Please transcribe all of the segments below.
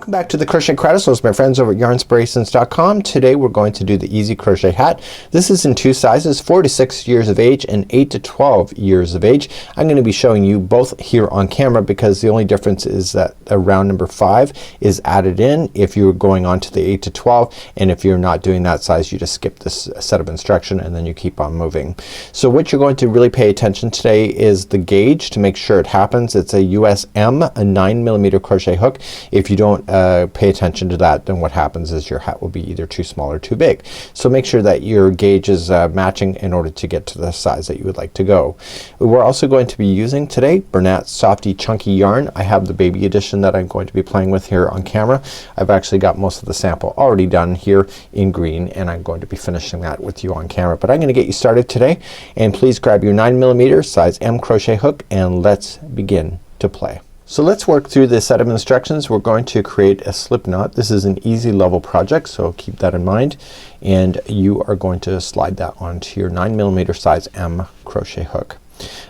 Welcome back to the Crochet Chronicles, my friends over at yarnspirations.com. Today we're going to do the Easy Crochet Hat. This is in two sizes, 4 to 6 years of age and 8 to 12 years of age. I'm going to be showing you both here on camera because the only difference is that round number 5 is added in if you're going on to the 8 to 12, and if you're not doing that size you just skip this set of instruction and then you keep on moving. So what you're going to really pay attention today is the gauge to make sure it happens. It's a US M, a 9mm crochet hook. If you don't pay attention to that, then what happens is your hat will be either too small or too big. So make sure that your gauge is matching in order to get to the size that you would like to go. We're also going to be using today Bernat Softee Chunky yarn. I have the baby edition that I'm going to be playing with here on camera. I've actually got most of the sample already done here in green, and I'm going to be finishing that with you on camera. But I'm gonna get you started today, and please grab your 9mm size M crochet hook and let's begin to play. So let's work through this set of instructions. We're going to create a slip knot. This is an easy level project, so keep that in mind, and you are going to slide that onto your 9mm size M crochet hook.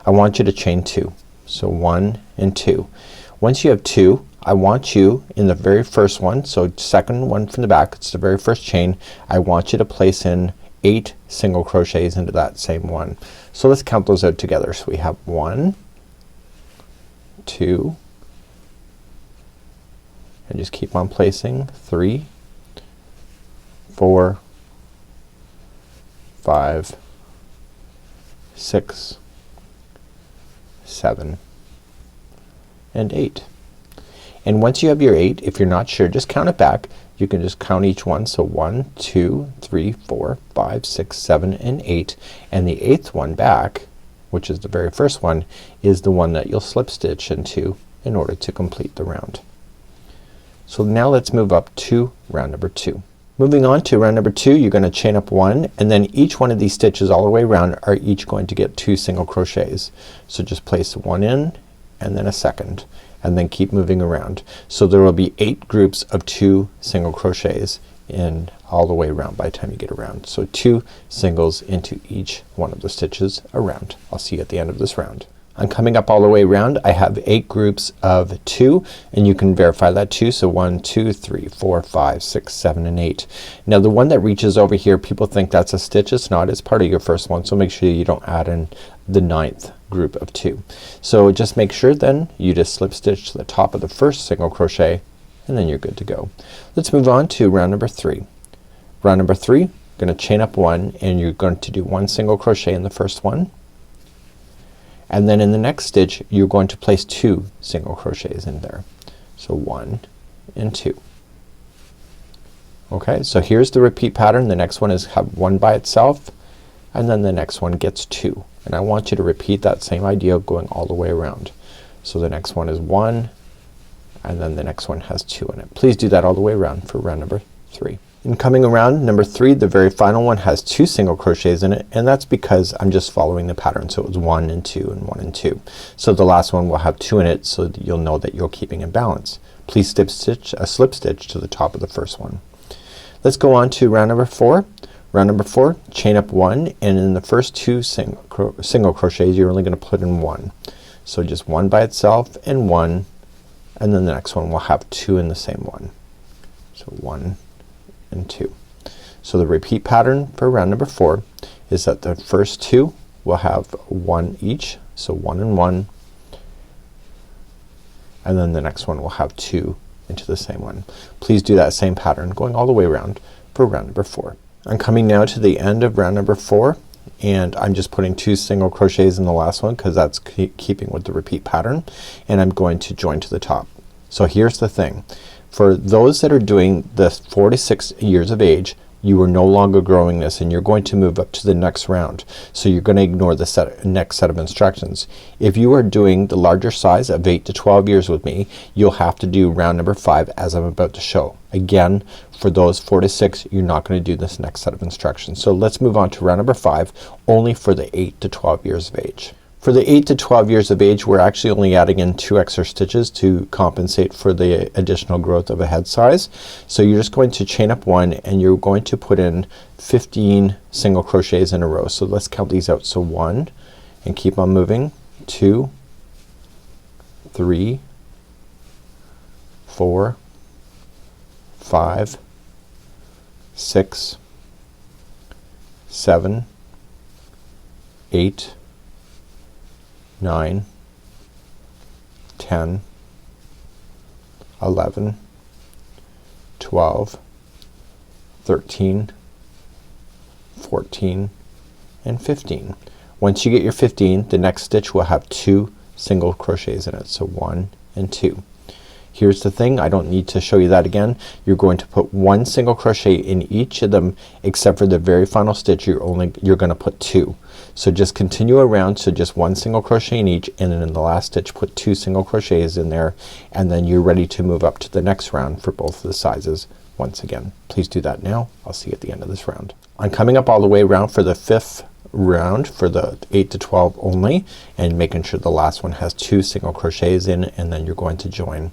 I want you to chain 2. So 1 and 2. Once you have 2, I want you in the very first one, so second one from the back, it's the very first chain, I want you to place in 8 single crochets into that same one. So let's count those out together. So we have 1, 2, and just keep on placing 3, 4, 5, 6, 7, and 8. And once you have your 8, if you're not sure, just count it back. You can just count each one. So 1, 2, 3, 4, 5, 6, 7, and 8. And the 8th one back, which is the very first one, is the one that you'll slip stitch into in order to complete the round. So now let's move up to round number 2. Moving on to round number 2, you're gonna chain up 1, and then each one of these stitches all the way around are each going to get 2 single crochets. So just place 1 in and then a second, and then keep moving around. So there will be 8 groups of 2 single crochets in all the way around by the time you get around. So 2 singles into each one of the stitches around. I'll see you at the end of this round. I'm coming up all the way around. I have 8 groups of 2, and you can verify that too. So 1, 2, 3, 4, 5, 6, 7, and 8. Now the one that reaches over here, people think that's a stitch. It's not. It's part of your first one. So make sure you don't add in the 9th group of 2. So just make sure then you just slip stitch to the top of the first single crochet, and then you're good to go. Let's move on to round number 3. Round number 3, gonna chain up 1, and you're going to do 1 single crochet in the first one, and then in the next stitch you're going to place 2 single crochets in there. So 1 and 2. Okay, so here's the repeat pattern. The next one is have 1 by itself, and then the next one gets 2, and I want you to repeat that same idea going all the way around. So the next one is 1, and then the next one has 2 in it. Please do that all the way around for round number 3. And coming around number 3, the very final one has 2 single crochets in it, and that's because I'm just following the pattern. So it was 1 and 2 and 1 and 2. So the last one will have 2 in it, so that you'll know that you're keeping in balance. Please slip stitch to the top of the first one. Let's go on to round number 4. Round number 4, chain up 1, and in the first 2 single crochets you're only gonna put in 1. So just 1 by itself and 1, and then the next one will have 2 in the same one. So 1 and 2. So the repeat pattern for round number 4 is that the first 2 will have 1 each. So 1 and 1, and then the next one will have 2 into the same one. Please do that same pattern going all the way around for round number 4. I'm coming now to the end of round number 4, and I'm just putting 2 single crochets in the last one because that's keeping with the repeat pattern, and I'm going to join to the top. So here's the thing. For those that are doing the 4 to 6 years of age, you are no longer growing this, and you're going to move up to the next round. So you're gonna ignore the next set of instructions. If you are doing the larger size of 8 to 12 years with me, you'll have to do round number 5 as I'm about to show. Again, for those 4 to 6, you're not gonna do this next set of instructions. So let's move on to round number 5 only for the 8 to 12 years of age. For the 8 to 12 years of age, we're actually only adding in 2 extra stitches to compensate for the additional growth of a head size. So you're just going to chain up 1, and you're going to put in 15 single crochets in a row. So let's count these out. So 1, and keep on moving, 2, 3, 4, 5, 6, 7, 8, 9, 10, 11, 12, 13, 14, and 15. Once you get your 15, the next stitch will have 2 single crochets in it. So 1 and 2. Here's the thing, I don't need to show you that again. You're going to put 1 single crochet in each of them except for the very final stitch. You're gonna put 2. So just continue around, so just 1 single crochet in each, and then in the last stitch put 2 single crochets in there, and then you're ready to move up to the next round for both of the sizes once again. Please do that now. I'll see you at the end of this round. I'm coming up all the way around for the 5th round for the 8 to 12 only, and making sure the last one has 2 single crochets in, and then you're going to join.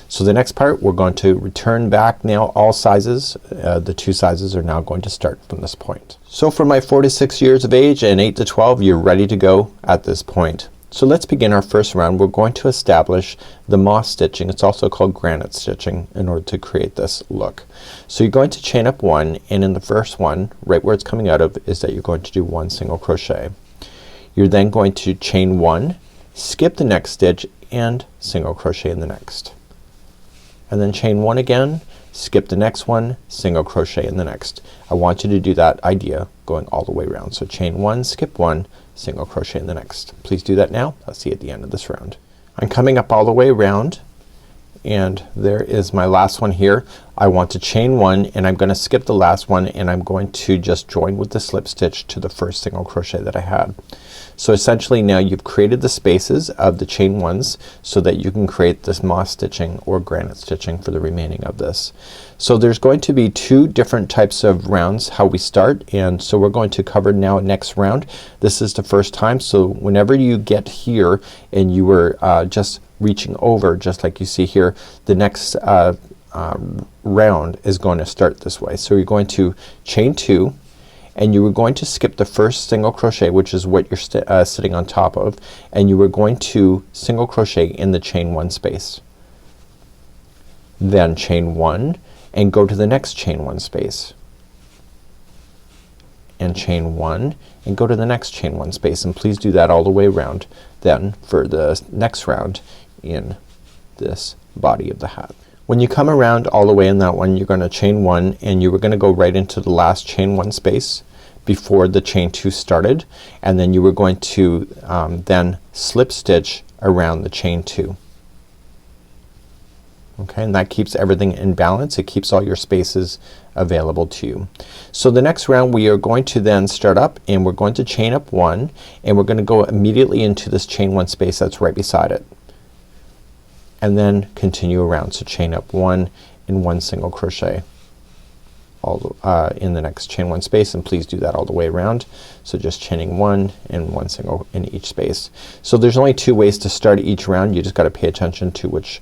So the next part we're going to return back now all sizes. The 2 sizes are now going to start from this point. So for my 4 to 6 years of age and 8 to 12, you're ready to go at this point. So let's begin our first round. We're going to establish the moss stitching. It's also called granite stitching in order to create this look. So you're going to chain up 1, and in the first one, right where it's coming out of, is that you're going to do 1 single crochet. You're then going to chain 1, skip the next stitch, and single crochet in the next. And then chain 1 again, skip the next one, single crochet in the next. I want you to do that idea going all the way around. So chain 1, skip 1, single crochet in the next. Please do that now. I'll see you at the end of this round. I'm coming up all the way around, and there is my last one here. I want to chain 1, and I'm gonna skip the last one, and I'm going to just join with the slip stitch to the first single crochet that I had. So essentially now you've created the spaces of the chain 1s so that you can create this moss stitching or granite stitching for the remaining of this. So there's going to be 2 different types of rounds how we start, and so we're going to cover now next round. This is the first time, so whenever you get here and you were just reaching over just like you see here, the next round is going to start this way. So you're going to chain 2, and you were going to skip the first single crochet, which is what you're sitting on top of, and you were going to single crochet in the chain 1 space. Then chain 1 and go to the next chain 1 space, and chain 1 and go to the next chain 1 space, and please do that all the way around then for the next round in this body of the hat. When you come around all the way in that one, you're gonna chain 1, and you were gonna go right into the last chain 1 space before the chain 2 started, and then you were going to then slip stitch around the chain 2. Okay, and that keeps everything in balance. It keeps all your spaces available to you. So the next round we are going to then start up, and we're going to chain up 1, and we're gonna go immediately into this chain 1 space that's right beside it, and then continue around. So chain up 1 and 1 single crochet all in the next chain 1 space, and please do that all the way around. So just chaining 1 and 1 single in each space. So there's only 2 ways to start each round. You just gotta pay attention to which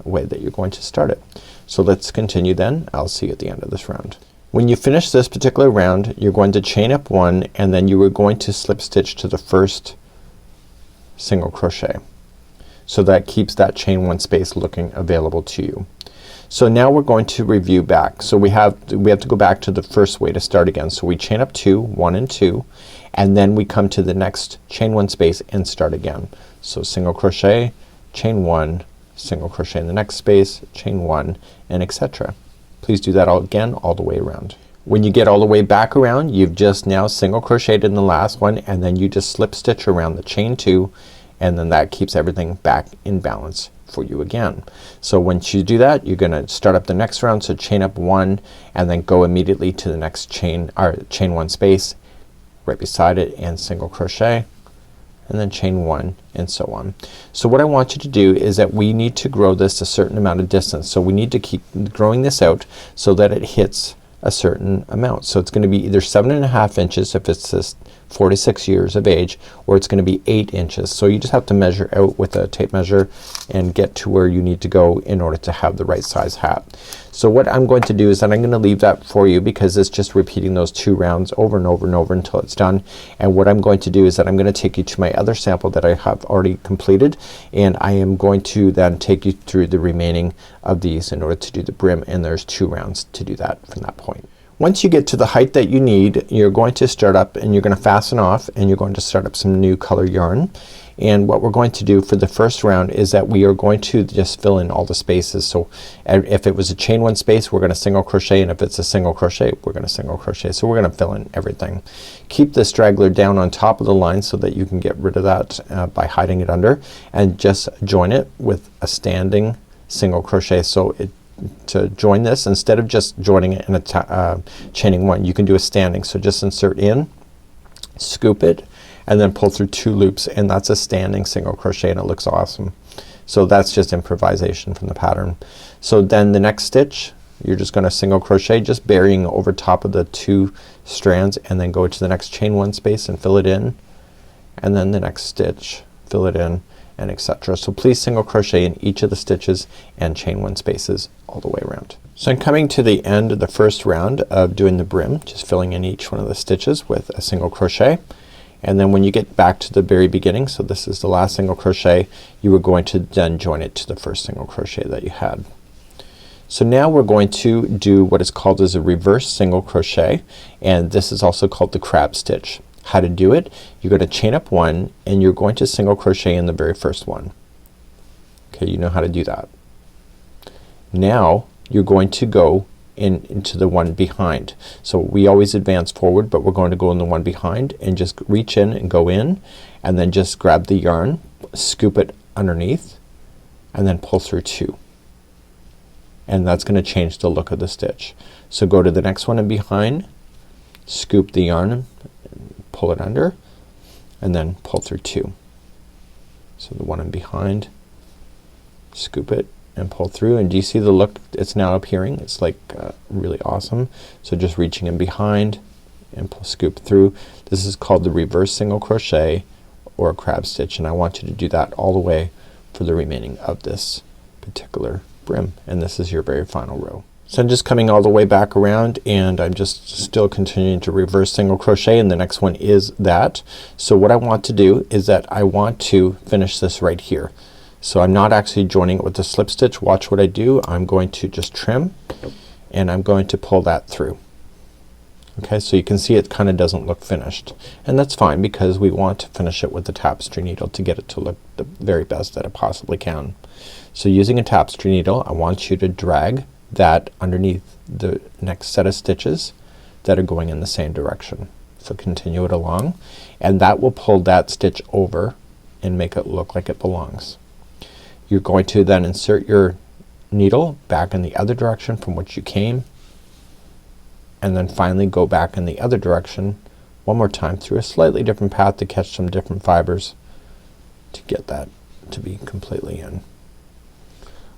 way that you're going to start it. So let's continue then. I'll see you at the end of this round. When you finish this particular round, you're going to chain up 1, and then you are going to slip stitch to the first single crochet. So that keeps that chain 1 space looking available to you. So now we're going to review back. So we have to go back to the first way to start again. So we chain up 2, 1 and 2, and then we come to the next chain 1 space and start again. So single crochet, chain 1, single crochet in the next space, chain 1, and etc. Please do that all again all the way around. When you get all the way back around, you've just now single crocheted in the last one, and then you just slip stitch around the chain 2, and then that keeps everything back in balance for you again. So once you do that, you're gonna start up the next round. So chain up 1, and then go immediately to the next chain 1 space right beside it, and single crochet, and then chain 1, and so on. So what I want you to do is that we need to grow this a certain amount of distance. So we need to keep growing this out so that it hits a certain amount. So it's gonna be either 7.5 inches if it's this 4 to 6 years of age, or it's gonna be 8 inches. So you just have to measure out with a tape measure and get to where you need to go in order to have the right size hat. So what I'm going to do is that I'm gonna leave that for you because it's just repeating those 2 rounds over and over and over until it's done. And what I'm going to do is that I'm gonna take you to my other sample that I have already completed, and I am going to then take you through the remaining of these in order to do the brim, and there's 2 rounds to do that from that point. Once you get to the height that you need, you're going to start up and you're gonna fasten off, and you're going to start up some new color yarn. And what we're going to do for the first round is that we are going to just fill in all the spaces. So if it was a chain 1 space, we're gonna single crochet, and if it's a single crochet, we're gonna single crochet. So we're gonna fill in everything. Keep the straggler down on top of the line so that you can get rid of that by hiding it under, and just join it with a standing single crochet. So to join this, instead of just joining it in a chaining 1, you can do a standing. So just insert in, scoop it, and then pull through 2 loops, and that's a standing single crochet, and it looks awesome. So that's just improvisation from the pattern. So then the next stitch, you're just gonna single crochet, just burying over top of the 2 strands, and then go to the next chain 1 space and fill it in, and then the next stitch, fill it in, and etc. So please single crochet in each of the stitches and chain 1 spaces all the way around. So I'm coming to the end of the first round of doing the brim, just filling in each one of the stitches with a single crochet. And then when you get back to the very beginning, so this is the last single crochet, you are going to then join it to the first single crochet that you had. So now we're going to do what is called as a reverse single crochet, and this is also called the crab stitch. How to do it: you're gonna chain up 1 and you're going to single crochet in the very first one. Okay, you know how to do that. Now you're going to go into the one behind. So we always advance forward, but we're going to go in the one behind and just reach in and go in, and then just grab the yarn, scoop it underneath, and then pull through 2. And that's gonna change the look of the stitch. So go to the next one and behind, scoop the yarn, pull it under, and then pull through 2. So the one in behind, scoop it and pull through, and do you see the look it's now appearing? It's like really awesome. So just reaching in behind and scoop through. This is called the reverse single crochet or a crab stitch, and I want you to do that all the way for the remaining of this particular brim, and this is your very final row. So I'm just coming all the way back around, and I'm just still continuing to reverse single crochet, and the next one is that. So what I want to do is that I want to finish this right here. So I'm not actually joining it with the slip stitch. Watch what I do. I'm going to just trim, and I'm going to pull that through. Okay, so you can see it kinda doesn't look finished, and that's fine because we want to finish it with the tapestry needle to get it to look the very best that it possibly can. So using a tapestry needle, I want you to drag that underneath the next set of stitches that are going in the same direction. So continue it along, and that will pull that stitch over and make it look like it belongs. You're going to then insert your needle back in the other direction from which you came, and then finally go back in the other direction one more time through a slightly different path to catch some different fibers to get that to be completely in.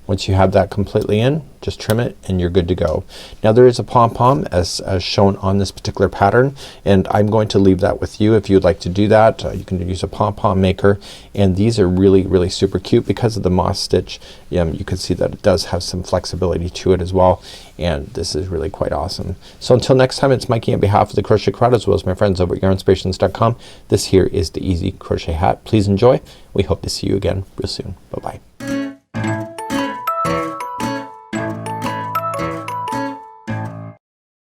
Once you have that completely in, just trim it and you're good to go. Now there is a pom-pom as shown on this particular pattern, and I'm going to leave that with you if you'd like to do that. You can use a pom-pom maker, and these are really super cute because of the moss stitch. You can see that it does have some flexibility to it as well, and this is really quite awesome. So until next time, it's Mikey on behalf of the Crochet Crowd as well as my friends over at yarnspirations.com. This here is the Easy Crochet Hat. Please enjoy. We hope to see you again real soon. Bye bye.